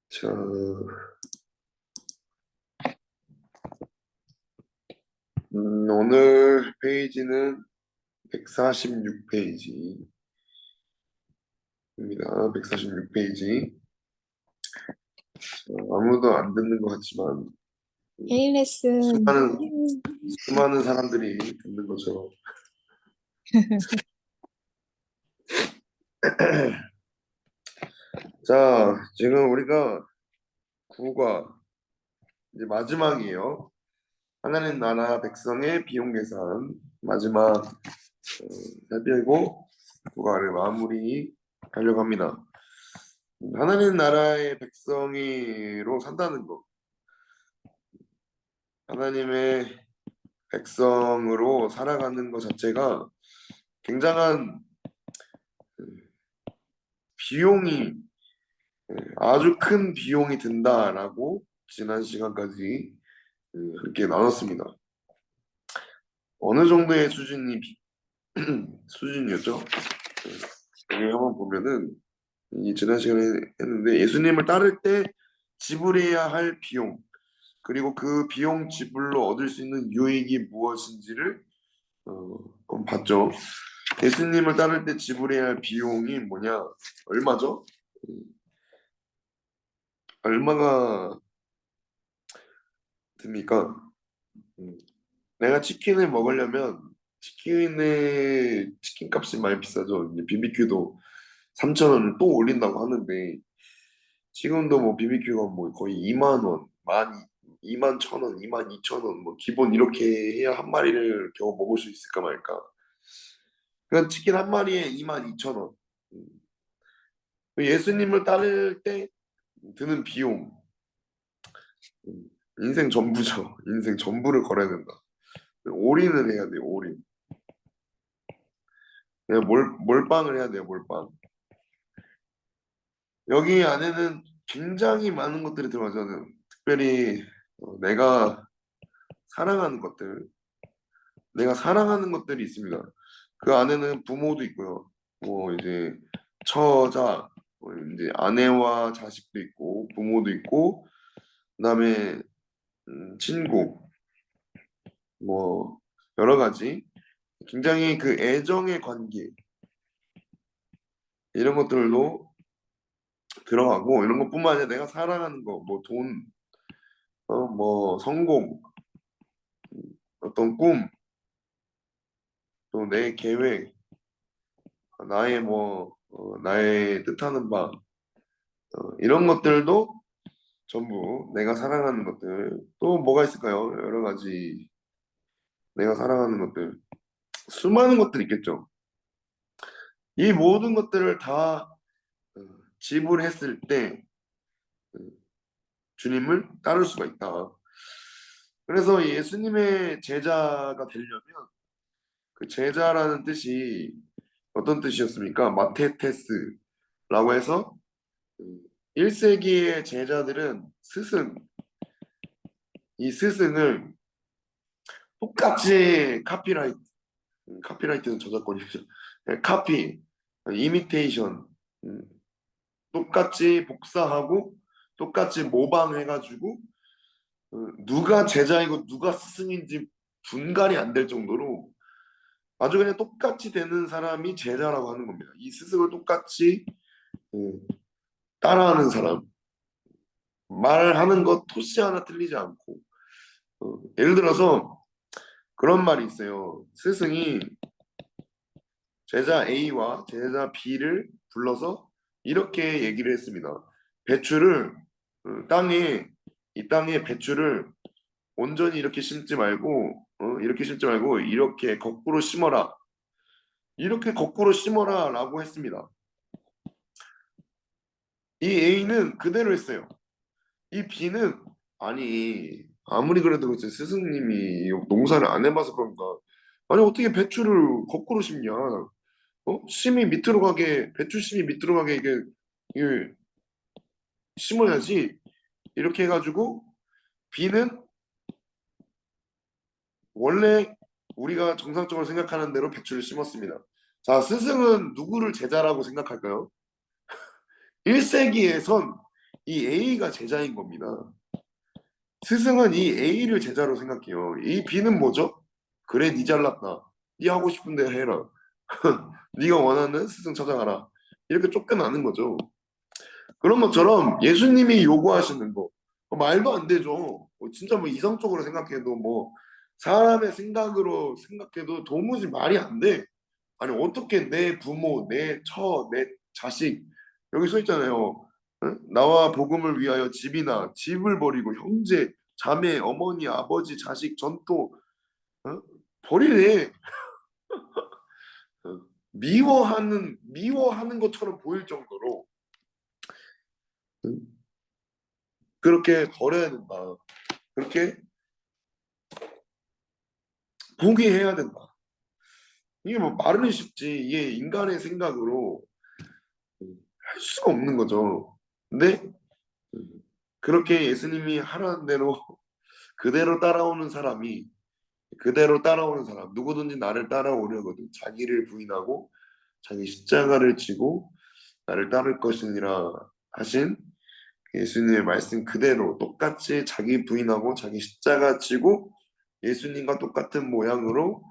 자, 오늘 페이지는 146페이지입니다. 146페이지. 아무도 안 듣는 것 같지만 개인 레슨. 수많은 사람들이 듣는 것처럼. 자, 지금 우리가 구가 이제 마지막이에요. 하나님 나라 백성의 비용 계산 마지막 살펴고 구가를 마무리 하려고 합니다. 하나님 나라의 백성이로 산다는 것, 하나님의 백성으로 살아가는 것 자체가 굉장한 비용이, 아주 큰 비용이 든다라고 지난 시간까지 함께 나눴습니다. 어느 정도의 수준이었죠? 여기 한번 보면은 이 지난 시간에 했는데, 예수님을 따를 때 지불해야 할 비용, 그리고 그 비용 지불로 얻을 수 있는 유익이 무엇인지를 한번 봤죠. 예수님을 따를 때 지불해야 할 비용이 뭐냐? 얼마죠? 얼마가 듭니까? 내가 치킨을 먹으려면 치킨 값이 많이 비싸죠. 이제 BBQ도 3,000원을 또 올린다고 하는데, 지금도 뭐 BBQ가 뭐 거의 2만 원, 2만 1,000원, 2만 2천 원, 뭐 기본 이렇게 해야 한 마리를 겨우 먹을 수 있을까 말까. 그냥 치킨 한 마리에 2만 2천 원. 예수님을 따를 때 드는 비용, 인생 전부죠. 인생 전부를 걸어야 된다. 올인을 해야 돼요. 올인. 그냥 몰빵을 해야 돼요. 몰빵. 여기 안에는 굉장히 많은 것들이 들어가잖아요. 특별히 내가 사랑하는 것들, 내가 사랑하는 것들이 있습니다. 그 안에는 부모도 있고요. 뭐 이제 처자, 뭐 이제 아내와 자식도 있고, 부모도 있고, 그다음에 친구, 뭐 여러 가지 굉장히 그 애정의 관계, 이런 것들도 들어가고, 이런 것뿐만 아니라 내가 사랑하는 거, 뭐 돈, 뭐 성공, 어떤 꿈, 또 내 계획, 나의 나의 뜻하는 바, 이런 것들도 전부 내가 사랑하는 것들. 또 뭐가 있을까요? 여러 가지 내가 사랑하는 것들, 수많은 것들이 있겠죠. 이 모든 것들을 다 지불했을 때 주님을 따를 수가 있다. 그래서 예수님의 제자가 되려면, 그 제자라는 뜻이 어떤 뜻이었습니까? 마테테스라고 해서 1세기의 제자들은 이 스승을 똑같이 카피라이트는 저작권이죠. 네, 이미테이션, 음, 똑같이 복사하고 똑같이 모방해가지고 누가 제자이고 누가 스승인지 분간이 안 될 정도로 아주 그냥 똑같이 되는 사람이 제자라고 하는 겁니다. 이 스승을 똑같이 음, 따라하는 사람, 말하는 것 토시 하나 틀리지 않고. 예를 들어서 그런 말이 있어요. 스승이 제자 A와 제자 B를 불러서 이렇게 얘기를 했습니다. 배추를 이 땅에 배추를 온전히 이렇게 심지 말고 이렇게 심지 말고 이렇게 거꾸로 심어라. 이렇게 거꾸로 심어라라고 했습니다. 이 A는 그대로 했어요. 이 B는 아니, 아무리 그래도 그렇지 스승님이 농사를 안 해봐서 그런가. 아니 어떻게 배추를 거꾸로 심냐. 심이 밑으로 가게, 배추 심이 밑으로 가게 이게 심어야지. 이렇게 해가지고 B는 원래 우리가 정상적으로 생각하는 대로 배추를 심었습니다. 자, 스승은 누구를 제자라고 생각할까요? 1세기에선 이 A가 제자인 겁니다. 스승은 이 A를 제자로 생각해요. 이 B는 뭐죠? 그래, 네 잘났다. 네 하고 싶은 대로 해라. 네가 원하는 스승 찾아가라. 이렇게 쫓겨나는 거죠. 그런 것처럼 예수님이 요구하시는 거 말도 안 되죠. 진짜 뭐 이성적으로 생각해도 뭐 사람의 생각으로 생각해도 도무지 말이 안 돼. 아니 어떻게 내 부모, 내 처, 내 자식 여기 써 있잖아요. 응? 나와 복음을 위하여 집이나 집을 버리고 형제, 자매, 어머니, 아버지, 자식, 전토 응? 버리래. 응? 미워하는 것처럼 보일 정도로 응? 그렇게 버려야 된다. 그렇게 포기해야 된다. 이게 뭐 말은 쉽지 이게 인간의 생각으로 할 수가 없는 거죠. 근데 그렇게 예수님이 하라는 대로 그대로 따라오는 사람이 그대로 따라오는 사람 누구든지 나를 따라오려거든 자기를 부인하고 자기 십자가를 지고 나를 따를 것이니라 하신 예수님의 말씀 그대로 똑같이 자기 부인하고 자기 십자가 지고 예수님과 똑같은 모양으로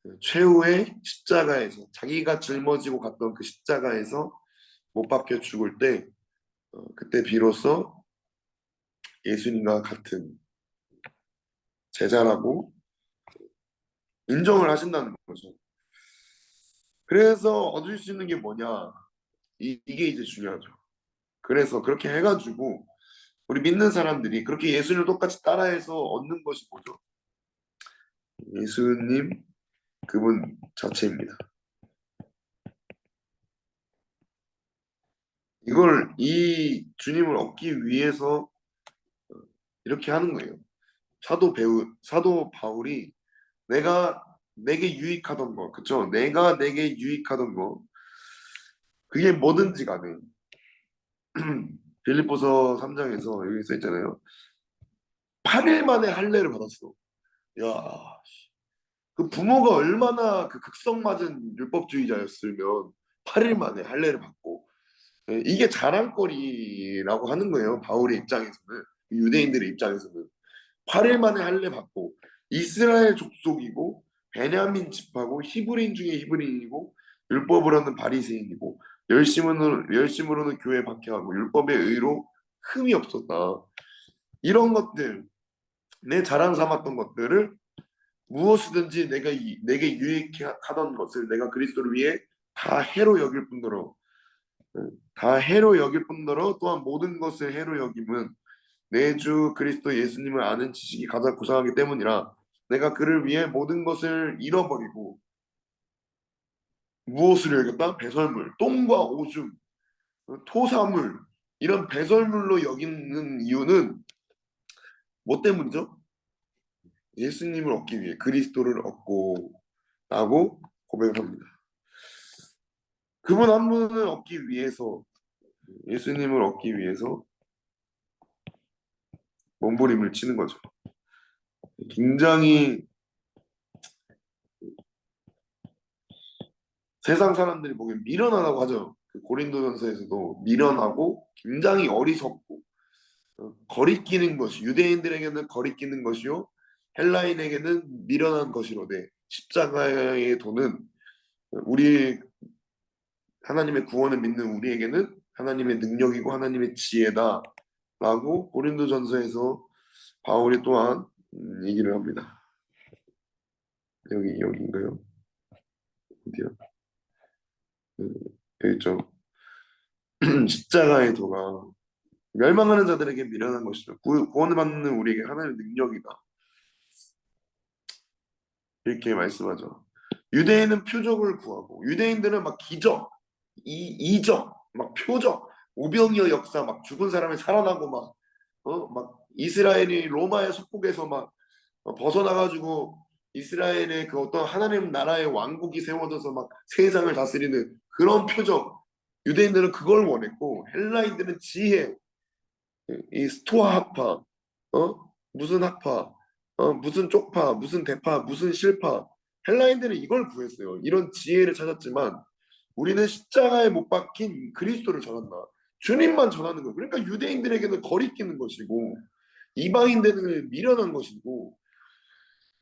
그 최후의 십자가에서 자기가 짊어지고 갔던 그 십자가에서 못 박혀 죽을 때 그때 비로소 예수님과 같은 제자라고 인정을 하신다는 거죠. 그래서 얻을 수 있는 게 뭐냐? 이게 이제 중요하죠. 그래서 그렇게 해가지고 우리 믿는 사람들이 그렇게 예수님을 똑같이 따라해서 얻는 것이 뭐죠? 예수님 그분 자체입니다. 이걸 이 주님을 얻기 위해서 이렇게 하는 거예요. 사도 바울이 내가 내게 유익하던 거, 그쵸? 내가 내게 유익하던 거, 그게 뭐든지 간에 빌립보서 3장에서 여기 써 있잖아요. 8일 만에 할례를 받았어. 야, 그 부모가 얼마나 그 극성맞은 율법주의자였으면 8일 만에 할례를 받고 이게 자랑거리라고 하는 거예요. 바울의 입장에서는 유대인들의 입장에서는 8일 만에 할례 받고 이스라엘 족속이고 베냐민 집하고 히브리인 중에 히브리인이고 율법을 하는 바리새인이고 열심으로는 교회 박해하고 율법의 의로 흠이 없었다. 이런 것들 내 자랑 삼았던 것들을 무엇이든지 내게 유익하던 것을 내가 그리스도를 위해 다 해로 여길 뿐더러 다 해로 여길 뿐더러 또한 모든 것을 해로 여김은 내 주 그리스도 예수님을 아는 지식이 가장 고상하기 때문이라 내가 그를 위해 모든 것을 잃어버리고 무엇을 여겼다? 배설물, 똥과 오줌, 토사물 이런 배설물로 여기는 이유는 뭐 때문이죠? 예수님을 얻기 위해 그리스도를 얻고 라고 고백을 합니다. 그분 한 분을 얻기 위해서 예수님을 얻기 위해서 몸부림을 치는 거죠. 굉장히 세상 사람들이 보기엔 미련하다고 하죠. 그 고린도전서에서도 미련하고 굉장히 어리석고 거리끼는 것이 유대인들에게는 거리끼는 것이요 헬라인에게는 미련한 것이로되 십자가의 도는 우리 하나님의 구원을 믿는 우리에게는 하나님의 능력이고 하나님의 지혜다라고 고린도전서에서 바울이 또한 얘기를 합니다. 여기인가요? 어디요? 여기 있죠. 십자가의 도가 멸망하는 자들에게 미련한 것이죠. 구원을 받는 우리에게 하나님의 능력이다. 이렇게 말씀하죠. 유대인은 표적을 구하고 유대인들은 막 기적, 이적, 막 표적, 오병이어 역사, 막 죽은 사람이 살아나고 막 이스라엘이 로마의 속국에서 막 벗어나가지고 이스라엘의 그 어떤 하나님 나라의 왕국이 세워져서 막 세상을 다스리는 그런 표적. 유대인들은 그걸 원했고 헬라인들은 지혜, 이 스토아 학파, 무슨 학파, 무슨 쪽파, 무슨 대파, 무슨 실파. 헬라인들은 이걸 구했어요. 이런 지혜를 찾았지만 우리는 십자가에 못 박힌 그리스도를 찾았나. 주님만 전하는 거예요. 그러니까 유대인들에게는 거리끼는 것이고 이방인들은 미련한 것이고,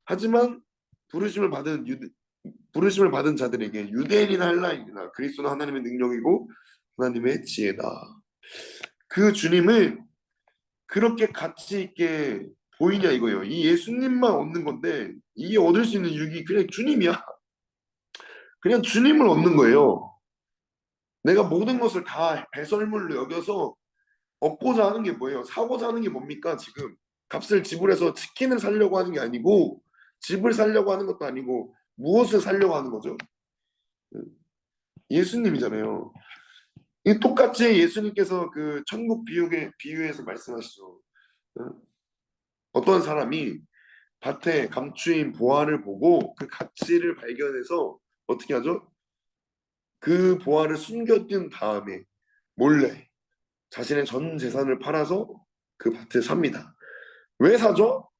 하지만 부르심을 받은 부르심을 받은 자들에게 유대인이나 헬라인이나 그리스도는 하나님의 능력이고 하나님의 지혜다. 그 주님을 그렇게 가치 있게 보이냐 이거예요. 이 예수님만 얻는 건데 이게 얻을 수 있는 유익이 그냥 주님이야. 그냥 주님을 얻는 거예요. 내가 모든 것을 다 배설물로 여겨서 얻고자 하는 게 뭐예요? 사고자 하는 게 뭡니까? 지금 값을 지불해서 치킨을 사려고 하는 게 아니고, 집을 사려고 하는 것도 아니고, 무엇을 사려고 하는 거죠? 예수님이잖아요. 이 똑같이 예수님께서 그 천국 비유에서 말씀하시죠. 어떤 사람이 밭에 감추인 보화를 보고 그 가치를 발견해서 어떻게 하죠? 그 보화를 숨겨둔 다음에 몰래 자신의 전 재산을 팔아서 그 밭을 삽니다. 왜 사죠?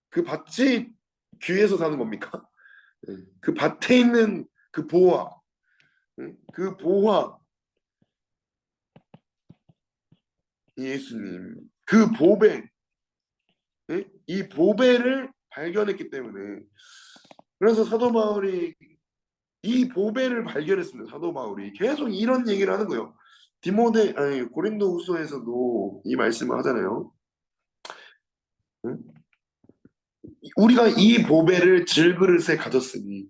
그 밭이 귀해서 사는 겁니까? 그 밭에 있는 그 보화, 그 보화, 예수님, 그 보배, 이 보배를 발견했기 때문에, 그래서 사도 바울이 이 보배를 발견했습니다. 사도 바울이 계속 이런 얘기를 하는 거예요. 고린도후서에서도 이 말씀을 하잖아요. 우리가 이 보배를 질그릇에 가졌으니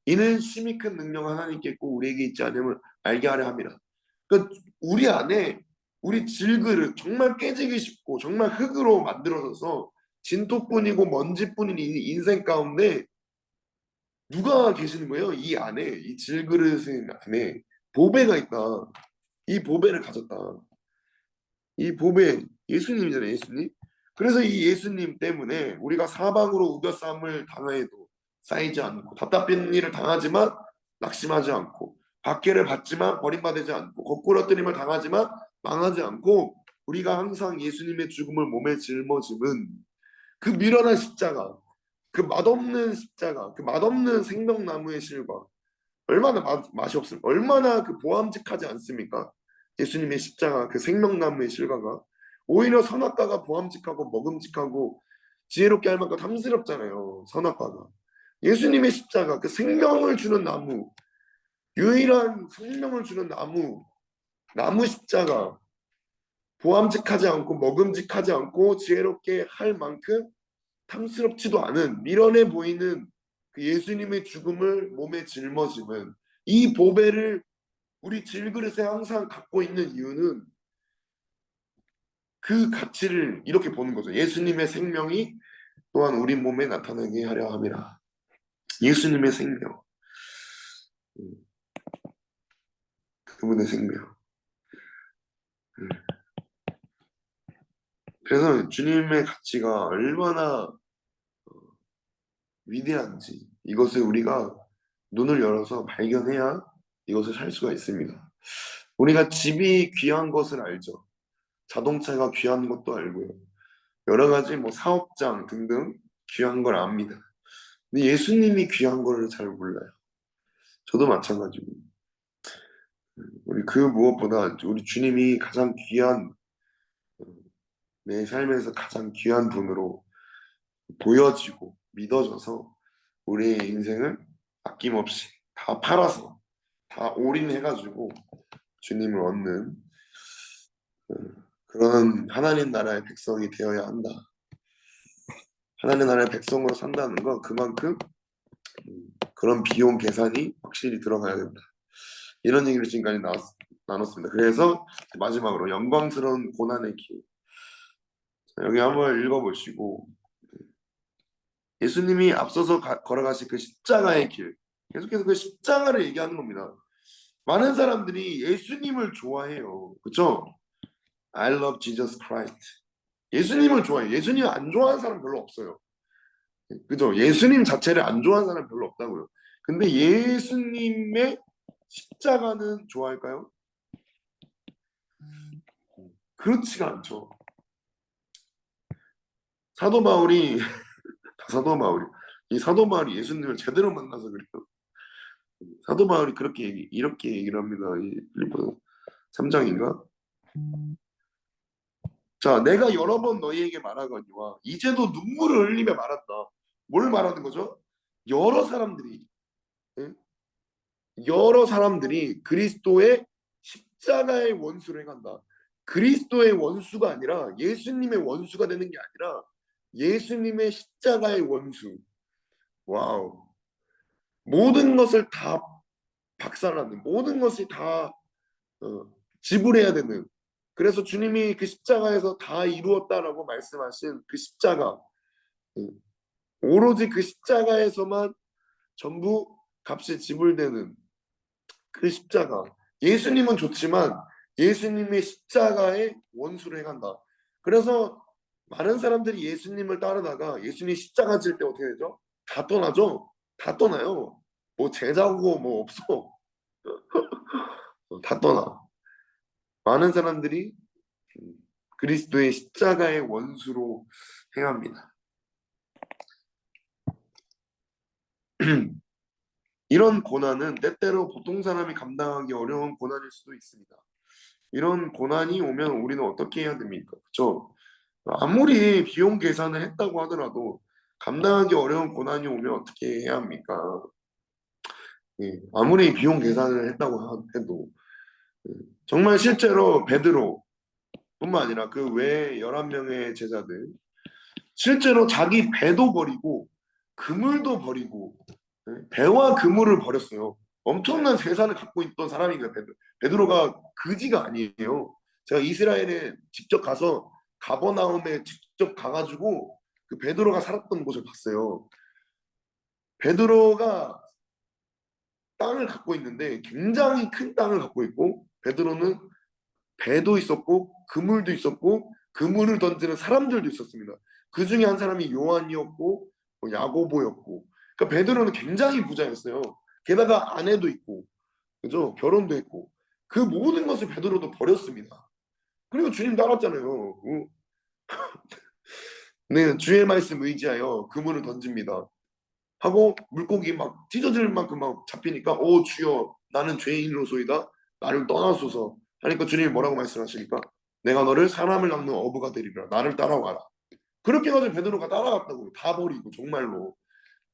이는 심히 큰 능력 하나님께 있고 우리에게 있지 않음을 알게 하려 함이라. 그러니까 우리 안에 우리 질그릇 정말 깨지기 쉽고 정말 흙으로 만들어져서 진토뿐이고 먼지뿐인 이 인생 가운데 누가 계시는 거예요? 이 안에, 이 질그릇 안에 보배가 있다. 이 보배를 가졌다. 이 보배, 예수님이잖아요, 예수님. 그래서 이 예수님 때문에 우리가 사방으로 우겨쌈을 당해도 쌓이지 않고, 답답한 일을 당하지만 낙심하지 않고, 박해를 받지만 버림받지 않고, 거꾸러뜨림을 당하지만 망하지 않고, 우리가 항상 예수님의 죽음을 몸에 짊어짐은 그 미련한 십자가, 그 맛없는 십자가, 그 맛없는 생명나무의 실과 얼마나 맛이 없습니까? 얼마나 그 보암직하지 않습니까? 예수님의 십자가, 그 생명나무의 실과가 오히려 선악과가 보암직하고 먹음직하고 지혜롭게 할 만큼 탐스럽잖아요. 선악과가. 예수님의 십자가, 그 생명을 주는 나무, 유일한 생명을 주는 나무 십자가, 보암직하지 않고 먹음직하지 않고 지혜롭게 할 만큼 탐스럽지도 않은 미련해 보이는 그 예수님의 죽음을 몸에 짊어짐은, 이 보배를 우리 질그릇에 항상 갖고 있는 이유는 그 가치를 이렇게 보는 거죠. 예수님의 생명이 또한 우리 몸에 나타나게 하려 함이라. 예수님의 생명, 그분의 생명. 그래서 주님의 가치가 얼마나 위대한지 이것을 우리가 눈을 열어서 발견해야 이것을 살 수가 있습니다. 우리가 집이 귀한 것을 알죠. 자동차가 귀한 것도 알고요. 여러 가지 뭐 사업장 등등 귀한 걸 압니다. 근데 예수님이 귀한 거를 잘 몰라요. 저도 마찬가지고. 우리 그 무엇보다 우리 주님이 가장 귀한, 내 삶에서 가장 귀한 분으로 보여지고 믿어져서 우리의 인생을 아낌없이 다 팔아서 다 올인해가지고 주님을 얻는 그런 하나님 나라의 백성이 되어야 한다. 하나님 나라의 백성으로 산다는 건 그만큼 그런 비용 계산이 확실히 들어가야 된다. 이런 얘기를 지금까지 나눴습니다. 그래서 마지막으로 영광스러운 고난의 길. 여기 한번 읽어보시고, 예수님이 앞서서 걸어가신 그 십자가의 길, 계속해서 그 십자가를 얘기하는 겁니다. 많은 사람들이 예수님을 좋아해요. 그렇죠? I love Jesus Christ. 예수님을 좋아해요. 예수님 안 좋아하는 사람 별로 없어요. 그죠? 예수님 자체를 안 좋아하는 사람 별로 없다고요. 근데 예수님의 십자가는 좋아할까요? 그렇지가 않죠. 사도 바울이 사도 바울이 이 사도 바울이 예수님을 제대로 만나서 그래요. 사도 바울이 이렇게 얘기를 합니다. 이 빌립보서 3장인가? 자, 내가 여러 번 너희에게 말하거니와 이제도 눈물을 흘리며 말한다. 뭘 말하는 거죠? 여러 사람들이, 예? 여러 사람들이 그리스도의 십자가의 원수를 행한다. 그리스도의 원수가 아니라 예수님의 원수가 되는 게 아니라 예수님의 십자가의 원수. 와우. 모든 것을 다 박살나는, 모든 것이 다 지불해야 되는. 그래서 주님이 그 십자가에서 다 이루었다라고 말씀하신 그 십자가, 음, 오로지 그 십자가에서만 전부 값이 지불되는 그 십자가. 예수님은 좋지만 예수님의 십자가의 원수를 행한다. 그래서 많은 사람들이 예수님을 따르다가 예수님 십자가 질 때 어떻게 되죠? 다 떠나죠? 다 떠나요. 뭐 제자고 뭐 없어. 다 떠나. 많은 사람들이 그리스도의 십자가의 원수로 행합니다. 이런 고난은 때때로 보통 사람이 감당하기 어려운 고난일 수도 있습니다. 이런 고난이 오면 우리는 어떻게 해야 됩니까? 그렇죠? 아무리 비용 계산을 했다고 하더라도 감당하기 어려운 고난이 오면 어떻게 해야 합니까? 예, 아무리 비용 계산을 했다고 해도 정말 실제로 베드로뿐만 아니라 그 외 11명의 제자들 실제로 자기 배도 버리고 그물도 버리고 배와 그물을 버렸어요. 엄청난 재산을 갖고 있던 사람이니까 베드로가 그지가 아니에요. 제가 이스라엘에 직접 가서 가버나움에 직접 가가지고 그 베드로가 살았던 곳을 봤어요. 베드로가 땅을 갖고 있는데 굉장히 큰 땅을 갖고 있고 베드로는 배도 있었고 그물도 있었고 그물을 던지는 사람들도 있었습니다. 그 중에 한 사람이 요한이었고 뭐 야고보였고 그러니까 베드로는 굉장히 부자였어요. 게다가 아내도 있고 그죠? 결혼도 했고 그 모든 것을 베드로도 버렸습니다. 그리고 주님 따랐잖아요. 네, 주의 말씀 의지하여 그물을 던집니다. 하고 물고기 막 찢어질 만큼 막 잡히니까 오 주여 나는 죄인으로소이다 나를 떠나소서 하니까 주님이 뭐라고 말씀하시니까 내가 너를 사람을 낚는 어부가 되리라 나를 따라와라. 그렇게 해가지고 베드로가 따라갔다고 다 버리고 정말로.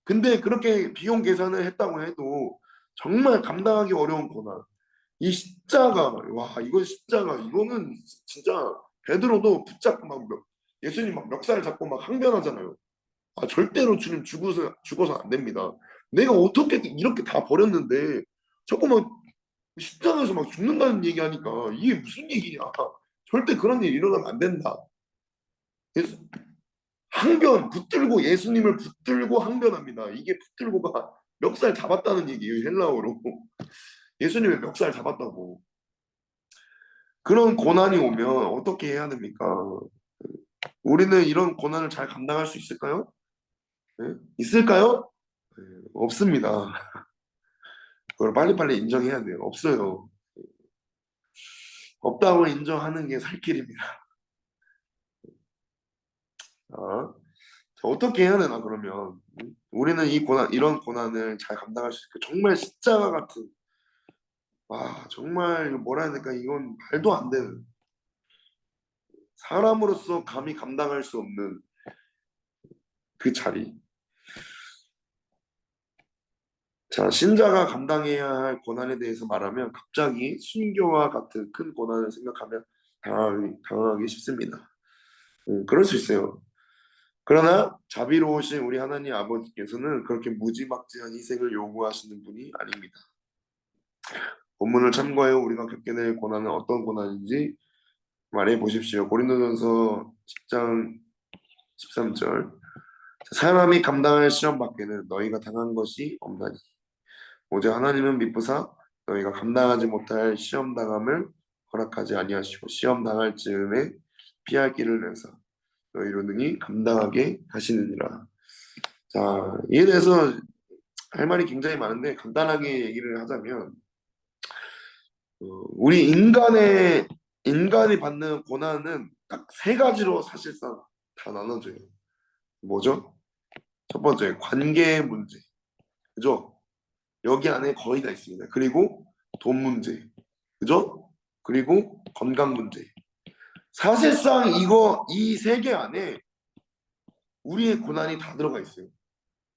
근데 그렇게 비용 계산을 했다고 해도 정말 감당하기 어려운 고난. 이 십자가 와 이거 십자가 이거는 진짜 베드로도 붙잡고 막 예수님 막 멱살 잡고 막 항변하잖아요. 아, 절대로 주님 죽어서 안 됩니다. 내가 어떻게 이렇게 다 버렸는데 자꾸 막 십자가에서 막 죽는다는 얘기하니까 이게 무슨 얘기냐. 절대 그런 일 일어나면 안 된다. 그래서 항변 붙들고 예수님을 붙들고 항변합니다. 이게 붙들고가 멱살 잡았다는 얘기예요. 헬라어로. 예수님의 멱살 잡았다고. 그런 고난이 오면 어떻게 해야 됩니까? 우리는 이런 고난을 잘 감당할 수 있을까요? 네? 있을까요? 네, 없습니다. 그걸 빨리빨리 인정해야 돼요. 없어요. 없다고 인정하는 게 살 길입니다. 자, 자, 어떻게 해야 되나 그러면 우리는 이 고난 이런 고난을 잘 감당할 수 있을까? 정말 십자가 같은 와 정말 이거 뭐라 해야 될까? 이건 말도 안 되는 사람으로서 감히 감당할 수 없는 그 자리. 자, 신자가 감당해야 할 고난에 대해서 말하면 갑자기 순교와 같은 큰 고난을 생각하면 당황하기 쉽습니다. 그럴 수 있어요. 그러나 자비로우신 우리 하나님 아버지께서는 그렇게 무지막지한 희생을 요구하시는 분이 아닙니다. 본문을 참고하여 우리가 겪게 될 고난은 어떤 고난인지 말해 보십시오. 고린도전서 10장 13절 사람이 감당할 시험 밖에는 너희가 당한 것이 없나니 오직 하나님은 미쁘사 너희가 감당하지 못할 시험 당함을 허락하지 아니하시고 시험 당할 즈음에 피할 길을 내사 너희로 능히 감당하게 하시느니라. 자, 이에 대해서 할 말이 굉장히 많은데 간단하게 얘기를 하자면 우리 인간이 받는 고난은 딱 세 가지로 사실상 다 나눠져요. 뭐죠? 첫 번째 관계 문제, 그죠? 여기 안에 거의 다 있습니다. 그리고 돈 문제, 그죠? 그리고 건강 문제. 사실상 이 세 개 안에 우리의 고난이 다 들어가 있어요.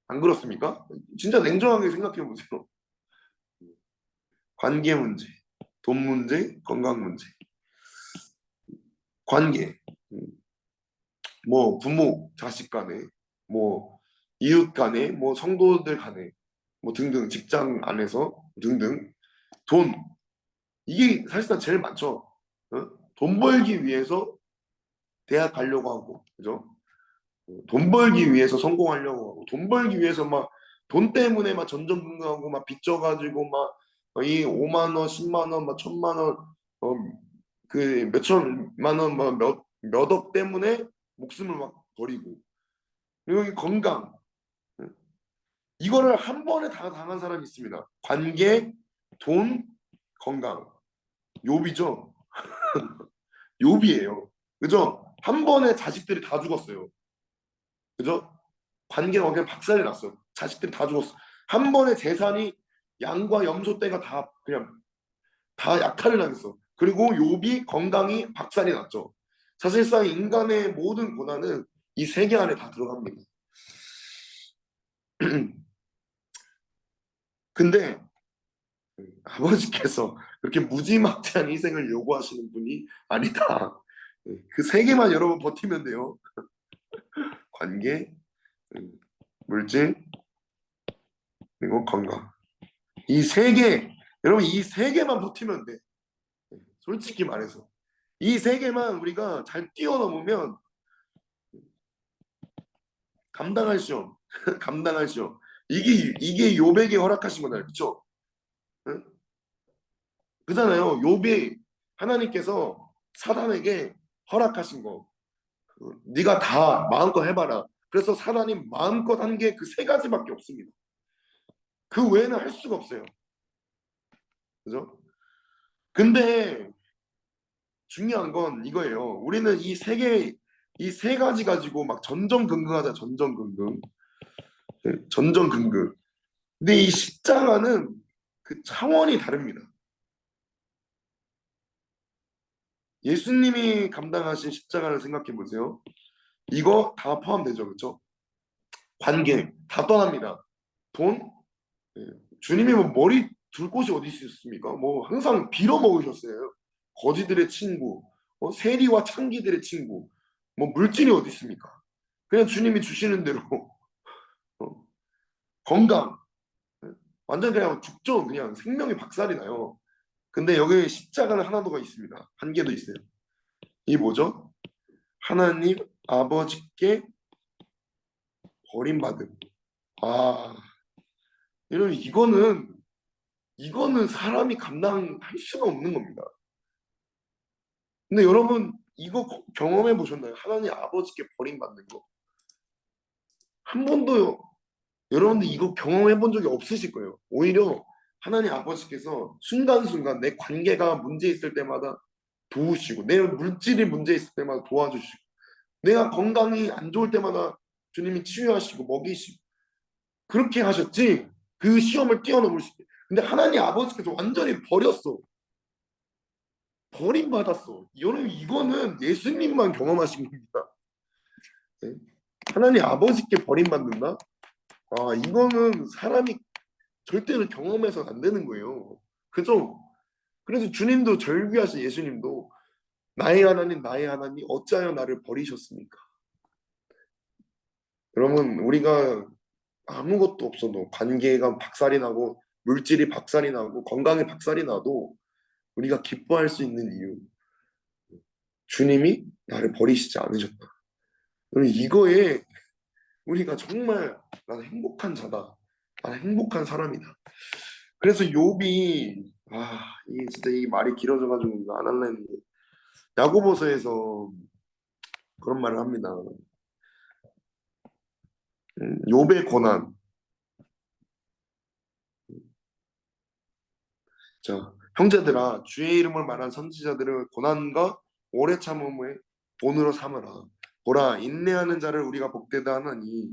안 그렇습니까? 진짜 냉정하게 생각해 보세요. 관계 문제, 돈 문제, 건강 문제. 관계. 뭐 부모, 자식 간에, 뭐 이웃 간에, 뭐 성도들 간에, 뭐 등등 직장 안에서 등등 돈 이게 사실상 제일 많죠. 어? 돈 벌기 위해서 대학 가려고 하고, 그죠? 돈 벌기 위해서 성공하려고 하고, 돈 벌기 위해서 막 돈 때문에 막 전전긍긍하고 막 빚져가지고 막 이 5만 원, 10만 원, 막 1,000만 원, 그 몇천만 원, 막 몇억 때문에 목숨을 막 버리고, 그리고 이 건강 이거를 한 번에 다 당한 사람이 있습니다. 관계, 돈, 건강. 욥이죠. 욥이에요. 그죠? 한 번에 자식들이 다 죽었어요. 그죠? 관계가 그냥 박살이 났어요. 자식들이 다 죽었어. 한 번에 재산이 양과 염소 떼가 다 그냥 다 약탈을 당했어. 그리고 욥이 건강이 박살이 났죠. 사실상 인간의 모든 고난은 이 세 개 안에 다 들어갑니다. 근데 아버지께서 그렇게 무지막지한 희생을 요구하시는 분이 아니다. 그 세 개만 여러분 버티면 돼요. 관계, 물질, 그리고 건강. 이 세 개, 여러분 이 세 개만 버티면 돼. 솔직히 말해서. 이 세 개만 우리가 잘 뛰어넘으면 감당할 시험, 감당할 시험. 이게 요백이 허락하신 거잖아요. 그쵸? 응? 그잖아요. 욥이 하나님께서 사단에게 허락하신 거. 네가 다 마음껏 해봐라. 그래서 사단이 마음껏 한 게 그 세 가지밖에 없습니다. 그 외에는 할 수가 없어요. 그죠? 근데 중요한 건 이거예요. 우리는 이 세 가지 가지고 막 전전긍긍하자, 전전긍긍. 네, 전전긍긍. 근데 이 십자가는 그 차원이 다릅니다. 예수님이 감당하신 십자가를 생각해 보세요. 이거 다 포함되죠, 그렇죠? 관계 다 떠납니다. 돈, 예. 주님이 뭐 머리 둘 곳이 어디 있습니까? 뭐 항상 빌어 먹으셨어요. 거지들의 친구, 세리와 창기들의 친구, 뭐 물질이 어디 있습니까? 그냥 주님이 주시는 대로 어, 건강, 예. 완전 그냥 죽죠. 그냥 생명이 박살이 나요. 근데 여기 십자가는 하나 더가 있습니다. 한 개 더 있어요. 이 뭐죠? 하나님 아버지께 버림받음. 아, 여러분 이거는 사람이 감당할 수가 없는 겁니다. 근데 여러분 이거 경험해 보셨나요? 하나님 아버지께 버림받는 거. 한 번도 여러분들 이거 경험해 본 적이 없으실 거예요. 오히려 하나님 아버지께서 순간순간 내 관계가 문제 있을 때마다 도우시고 내 물질이 문제 있을 때마다 도와주시고 내가 건강이 안 좋을 때마다 주님이 치유하시고 먹이시고 그렇게 하셨지 그 시험을 뛰어넘을 수 있게. 근데 하나님 아버지께서 완전히 버렸어. 버림받았어. 여러분 이거는 예수님만 경험하신 겁니다. 네? 하나님 아버지께 버림받는다? 아 이거는 사람이 절대로 경험해서는 안 되는 거예요. 그죠? 그래서 주님도 절규하신 예수님도 나의 하나님 어찌하여 나를 버리셨습니까? 여러분 우리가 아무것도 없어도 관계가 박살이 나고 물질이 박살이 나고 건강이 박살이 나도 우리가 기뻐할 수 있는 이유 주님이 나를 버리시지 않으셨다. 여러분 이거에 우리가 정말 나는 행복한 자다. 나는 행복한 사람이다. 그래서 욥이 이게 진짜 이 말이 길어져가지고 이거 안 할라 했는데 야고보서에서 그런 말을 합니다. 욥의 고난. 자, 형제들아 주의 이름을 말한 선지자들을 고난과 오래 참음을 본으로 삼으라. 보라 인내하는 자를 우리가 복되다 하나니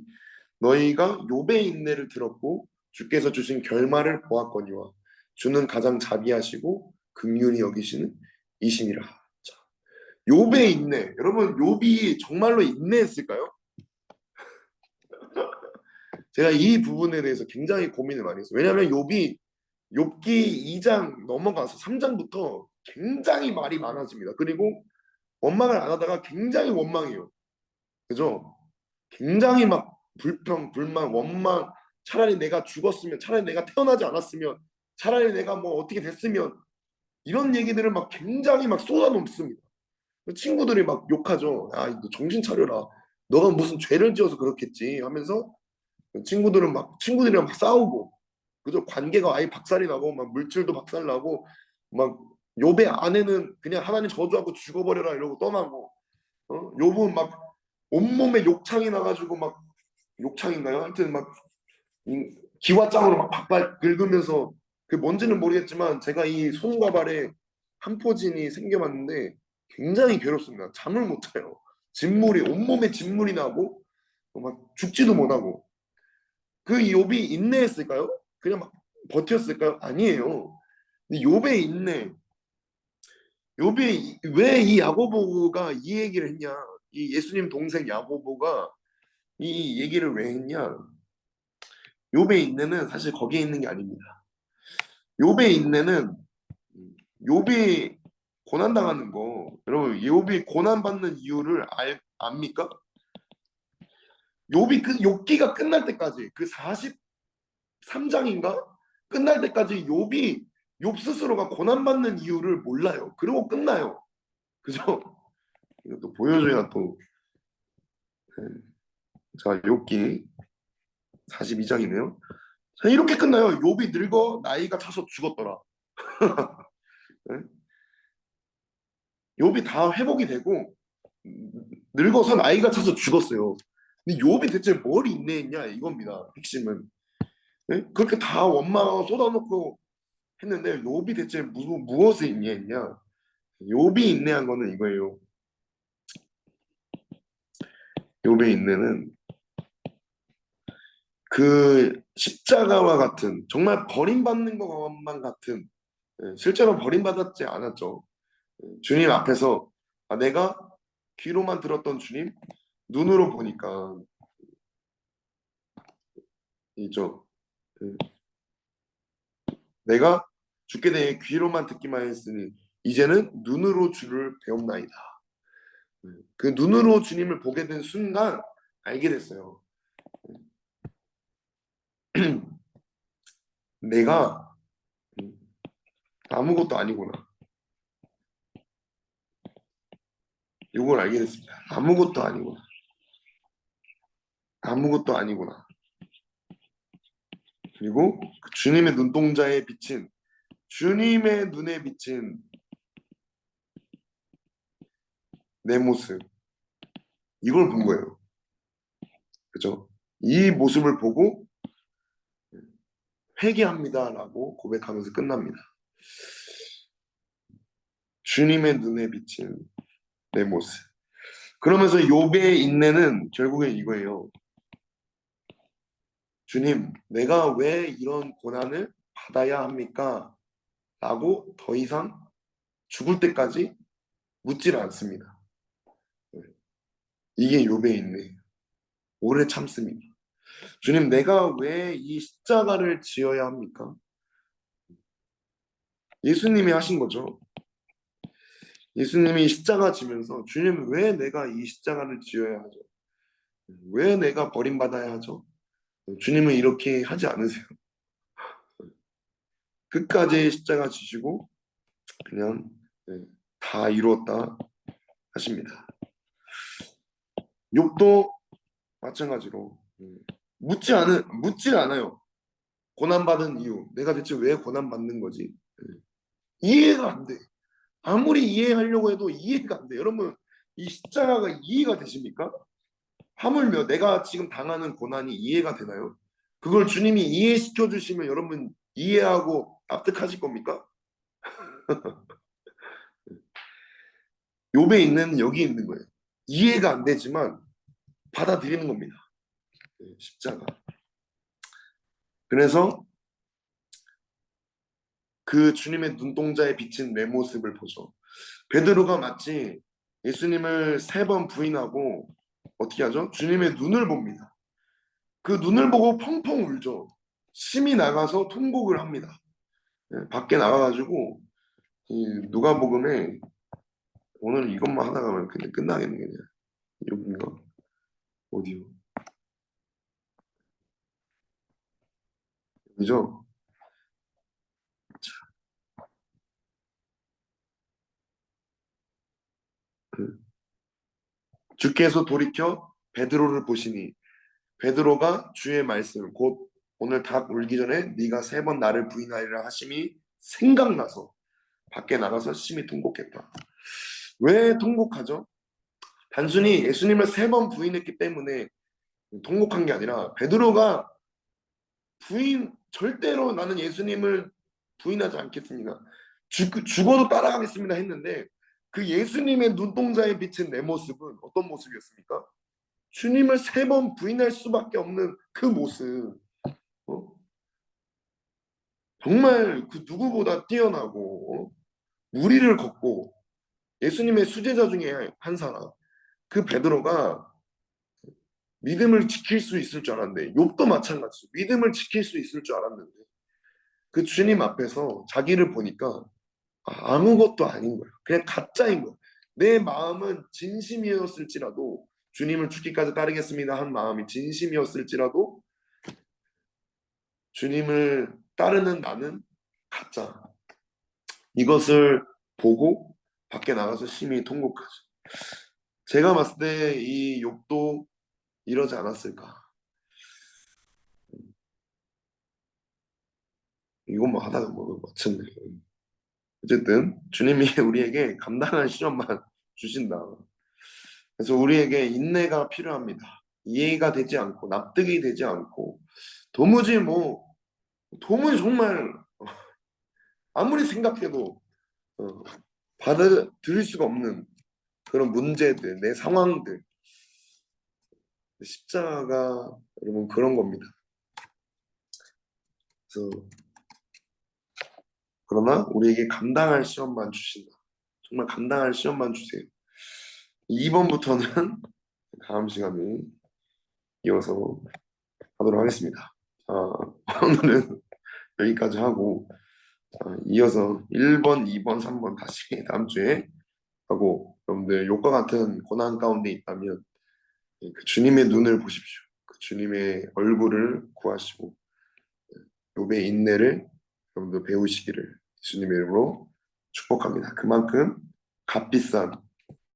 너희가 욥의 인내를 들었고 주께서 주신 결말을 보았거니와 주는 가장 자비하시고 긍휼히 여기시는 이시니라. 자, 욥의 인내. 여러분, 욥이 정말로 인내했을까요? 제가 이 부분에 대해서 굉장히 고민을 많이 했어요. 왜냐하면 욥이 욥기 2장 넘어가서 3장부터 굉장히 말이 많아집니다. 그리고 원망을 안 하다가 굉장히 원망해요. 그죠? 굉장히 막 불평, 불만, 원망, 차라리 내가 죽었으면, 차라리 내가 태어나지 않았으면, 차라리 내가 뭐 어떻게 됐으면, 이런 얘기들을 막 굉장히 막 쏟아놓습니다. 친구들이 막 욕하죠. 아, 너 정신 차려라. 너가 무슨 죄를 지어서 그렇겠지 하면서 친구들이랑 막 싸우고, 그죠? 관계가 아예 박살이 나고, 막 물질도 박살 나고, 막 욥의 아내는 그냥 하나님 저주하고 죽어버려라 이러고 떠나고, 욥은 막 온몸에 욕창이 나가지고 막 욕창인가요? 하여튼 막 기와장으로 막 박박 긁으면서 그 뭔지는 모르겠지만 제가 이 손과 발에 한포진이 생겨봤는데 굉장히 괴롭습니다. 잠을 못 자요. 진물이 온몸에 진물이 나고 막 죽지도 못하고 그 욥이 인내했을까요? 그냥 막 버텼을까요? 아니에요. 근데 욥의 인내, 욥이 왜 이 야고보가 이 얘기를 했냐? 이 예수님 동생 야고보가 이 얘기를 왜 했냐? 욥의 인내는 사실 거기에 있는 게 아닙니다. 욥의 인내는 욥이 고난 당하는 거, 여러분 욥이 고난 받는 이유를 압니까? 욥이 그 욥기가 끝날 때까지 그 43장인가 끝날 때까지 욥이 욥 스스로가 고난 받는 이유를 몰라요. 그리고 끝나요. 그죠? 이것도 보여줘야 또. 네. 자, 욥기 42장이네요. 자, 이렇게 끝나요. 욥이 늙어 나이가 차서 죽었더라. 네? 욥이 다 회복이 되고 늙어서 나이가 차서 죽었어요. 근데 욥이 대체 뭘 인내했냐 이겁니다. 핵심은. 네? 그렇게 다 원망하고 쏟아놓고 했는데 욥이 대체 무엇을 인내했냐? 욥이 인내한 거는 이거예요. 욥의 인내는 그 십자가와 같은 정말 버림받는 것만 같은 실제로 버림받았지 않았죠. 주님 앞에서 내가 귀로만 들었던 주님 눈으로 보니까 이죠. 내가 주께 대해 귀로만 듣기만 했으니 이제는 눈으로 주를 배움나이다. 그 눈으로 주님을 보게 된 순간 알게 됐어요. 내가 아무것도 아니구나. 이걸 알게 됐습니다. 아무것도 아니구나. 아무것도 아니구나. 그리고 그 주님의 눈동자에 비친 주님의 눈에 비친 내 모습 이걸 본 거예요. 그죠? 이 모습을 보고 회개합니다라고 고백하면서 끝납니다. 주님의 눈에 비친 내 모습. 그러면서 욥의 인내는 결국엔 이거예요. 주님, 내가 왜 이런 고난을 받아야 합니까? 라고 더 이상 죽을 때까지 묻지를 않습니다. 이게 욥의 인내예요. 오래 참습니다. 주님, 내가 왜 이 십자가를 지어야 합니까? 예수님이 하신 거죠. 예수님이 십자가 지면서 주님 왜 내가 이 십자가를 지어야 하죠? 왜 내가 버림받아야 하죠? 주님은 이렇게 하지 않으세요. 끝까지 십자가 지시고 그냥 네, 다 이루었다 하십니다. 욥도 마찬가지로 묻지 않아요. 고난받은 이유, 내가 대체 왜 고난받는 거지? 이해가 안 돼. 아무리 이해하려고 해도 이해가 안 돼. 여러분, 이 십자가가 이해가 되십니까? 하물며 내가 지금 당하는 고난이 이해가 되나요? 그걸 주님이 이해시켜 주시면 여러분 이해하고 납득하실 겁니까? 욥에 있는 여기 있는 거예요. 이해가 안 되지만 받아들이는 겁니다. 십자가. 그래서 그 주님의 눈동자에 비친 내 모습을 보죠. 베드로가 마치 예수님을 3번 부인하고 어떻게 하죠? 주님의 눈을 봅니다. 그 눈을 보고 펑펑 울죠. 심히 나가서 통곡을 합니다. 밖에 나가가지고 이 누가복음에 오늘 이것만 하다 가면 그냥 끝나겠네 그냥. 여기인가? 어디요? 여기죠? 그 주께서 돌이켜 베드로를 보시니 베드로가 주의 말씀 곧 오늘 닭 울기 전에 네가 3번 나를 부인하리라 하심이 생각나서 밖에 나가서 심히 통곡했다. 왜 통곡하죠? 단순히 예수님을 3번 부인했기 때문에 통곡한 게 아니라 베드로가 절대로 나는 예수님을 부인하지 않겠습니다. 죽어도 따라가겠습니다 했는데 그 예수님의 눈동자에 비친 내 모습은 어떤 모습이었습니까? 주님을 3번 부인할 수밖에 없는 그 모습. 어? 정말 그 누구보다 뛰어나고 무리를 걷고 예수님의 수제자 중에 한 사람. 그 베드로가 믿음을 지킬 수 있을 줄 알았는데 욥도 마찬가지죠. 믿음을 지킬 수 있을 줄 알았는데 그 주님 앞에서 자기를 보니까 아무것도 아닌 거야. 그냥 가짜인 거야. 내 마음은 진심이었을지라도 주님을 죽기까지 따르겠습니다 한 마음이 진심이었을지라도 주님을 따르는 나는 가짜. 이것을 보고 밖에 나가서 심히 통곡하죠. 제가 봤을 때 이 욥도 이러지 않았을까. 이것만 하다가 뭐 마쳤네. 어쨌든 주님이 우리에게 감당할 시험만 주신다. 그래서 우리에게 인내가 필요합니다. 이해가 되지 않고 납득이 되지 않고 도무지 도무지 정말 아무리 생각해도 어, 받아들일 수가 없는 그런 문제들, 내 상황들. 십자가가 여러분 그런 겁니다. 그래서 그러나 우리에게 감당할 시험만 주신다. 정말 감당할 시험만 주세요. 2번부터는 다음 시간에 이어서 하도록 하겠습니다. 오늘은 여기까지 하고 이어서 1번, 2번, 3번 다시 다음 주에 하고 여러분들 욕과 같은 고난 가운데 있다면 그 주님의 눈을 보십시오. 그 주님의 얼굴을 구하시고 욥의 인내를 여러분들 배우시기를 주님의 이름으로 축복합니다. 그만큼 값비싼